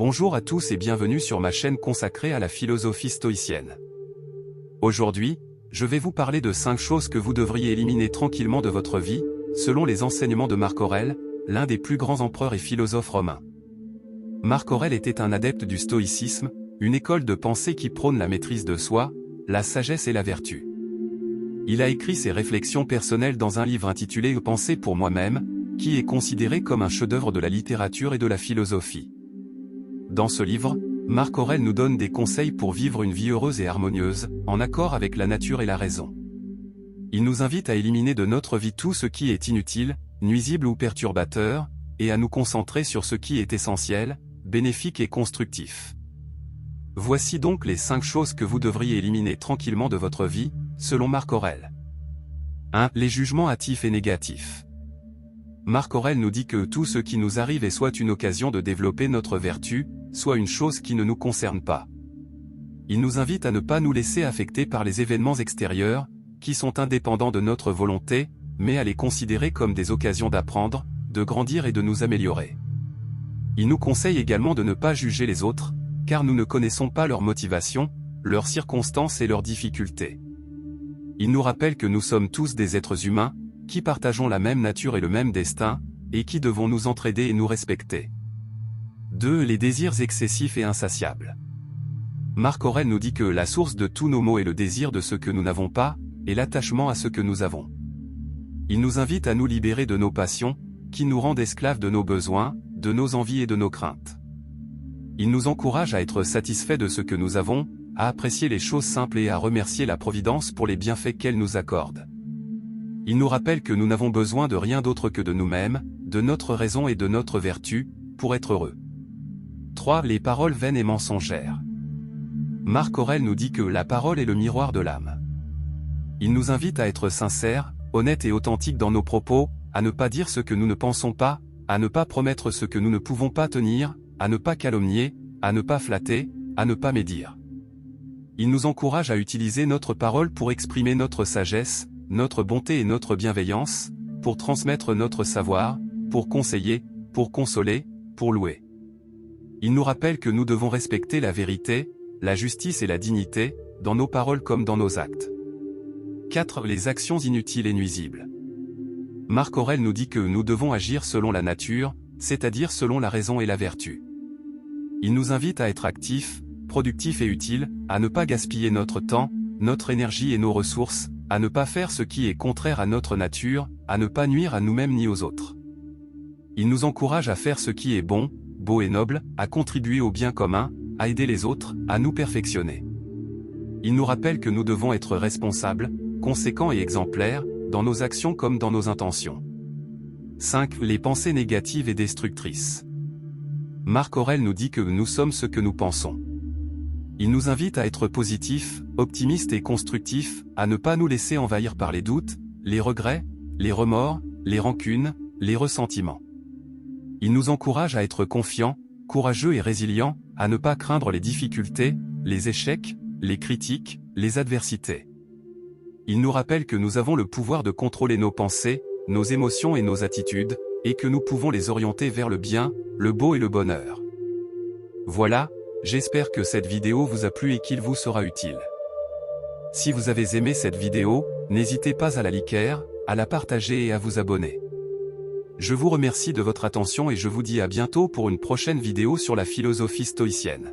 Bonjour à tous et bienvenue sur ma chaîne consacrée à la philosophie stoïcienne. Aujourd'hui, je vais vous parler de 5 choses que vous devriez éliminer tranquillement de votre vie, selon les enseignements de Marc Aurèle, l'un des plus grands empereurs et philosophes romains. Marc Aurèle était un adepte du stoïcisme, une école de pensée qui prône la maîtrise de soi, la sagesse et la vertu. Il a écrit ses réflexions personnelles dans un livre intitulé « Penser pour moi-même », qui est considéré comme un chef-d'œuvre de la littérature et de la philosophie. Dans ce livre, Marc Aurèle nous donne des conseils pour vivre une vie heureuse et harmonieuse, en accord avec la nature et la raison. Il nous invite à éliminer de notre vie tout ce qui est inutile, nuisible ou perturbateur, et à nous concentrer sur ce qui est essentiel, bénéfique et constructif. Voici donc les 5 choses que vous devriez éliminer tranquillement de votre vie, selon Marc Aurèle. 1. Les jugements hâtifs et négatifs. Marc Aurèle nous dit que tout ce qui nous arrive est soit une occasion de développer notre vertu, soit une chose qui ne nous concerne pas. Il nous invite à ne pas nous laisser affecter par les événements extérieurs, qui sont indépendants de notre volonté, mais à les considérer comme des occasions d'apprendre, de grandir et de nous améliorer. Il nous conseille également de ne pas juger les autres, car nous ne connaissons pas leurs motivations, leurs circonstances et leurs difficultés. Il nous rappelle que nous sommes tous des êtres humains, qui partageons la même nature et le même destin, et qui devons nous entraider et nous respecter. 2. Les désirs excessifs et insatiables. Marc Aurèle nous dit que la source de tous nos maux est le désir de ce que nous n'avons pas, et l'attachement à ce que nous avons. Il nous invite à nous libérer de nos passions, qui nous rendent esclaves de nos besoins, de nos envies et de nos craintes. Il nous encourage à être satisfaits de ce que nous avons, à apprécier les choses simples et à remercier la Providence pour les bienfaits qu'elle nous accorde. Il nous rappelle que nous n'avons besoin de rien d'autre que de nous-mêmes, de notre raison et de notre vertu, pour être heureux. 3. Les paroles vaines et mensongères. Marc Aurèle nous dit que la parole est le miroir de l'âme. Il nous invite à être sincères, honnêtes et authentiques dans nos propos, à ne pas dire ce que nous ne pensons pas, à ne pas promettre ce que nous ne pouvons pas tenir, à ne pas calomnier, à ne pas flatter, à ne pas médire. Il nous encourage à utiliser notre parole pour exprimer notre sagesse, notre bonté et notre bienveillance, pour transmettre notre savoir, pour conseiller, pour consoler, pour louer. Il nous rappelle que nous devons respecter la vérité, la justice et la dignité, dans nos paroles comme dans nos actes. 4. Les actions inutiles et nuisibles. Marc Aurèle nous dit que nous devons agir selon la nature, c'est-à-dire selon la raison et la vertu. Il nous invite à être actifs, productifs et utiles, à ne pas gaspiller notre temps, notre énergie et nos ressources, à ne pas faire ce qui est contraire à notre nature, à ne pas nuire à nous-mêmes ni aux autres. Il nous encourage à faire ce qui est bon, beau et noble, à contribuer au bien commun, à aider les autres, à nous perfectionner. Il nous rappelle que nous devons être responsables, conséquents et exemplaires, dans nos actions comme dans nos intentions. 5. Les pensées négatives et destructrices. Marc Aurèle nous dit que nous sommes ce que nous pensons. Il nous invite à être positifs, optimistes et constructifs, à ne pas nous laisser envahir par les doutes, les regrets, les remords, les rancunes, les ressentiments. Il nous encourage à être confiants, courageux et résilients, à ne pas craindre les difficultés, les échecs, les critiques, les adversités. Il nous rappelle que nous avons le pouvoir de contrôler nos pensées, nos émotions et nos attitudes, et que nous pouvons les orienter vers le bien, le beau et le bonheur. Voilà, j'espère que cette vidéo vous a plu et qu'il vous sera utile. Si vous avez aimé cette vidéo, n'hésitez pas à la liker, à la partager et à vous abonner. Je vous remercie de votre attention et je vous dis à bientôt pour une prochaine vidéo sur la philosophie stoïcienne.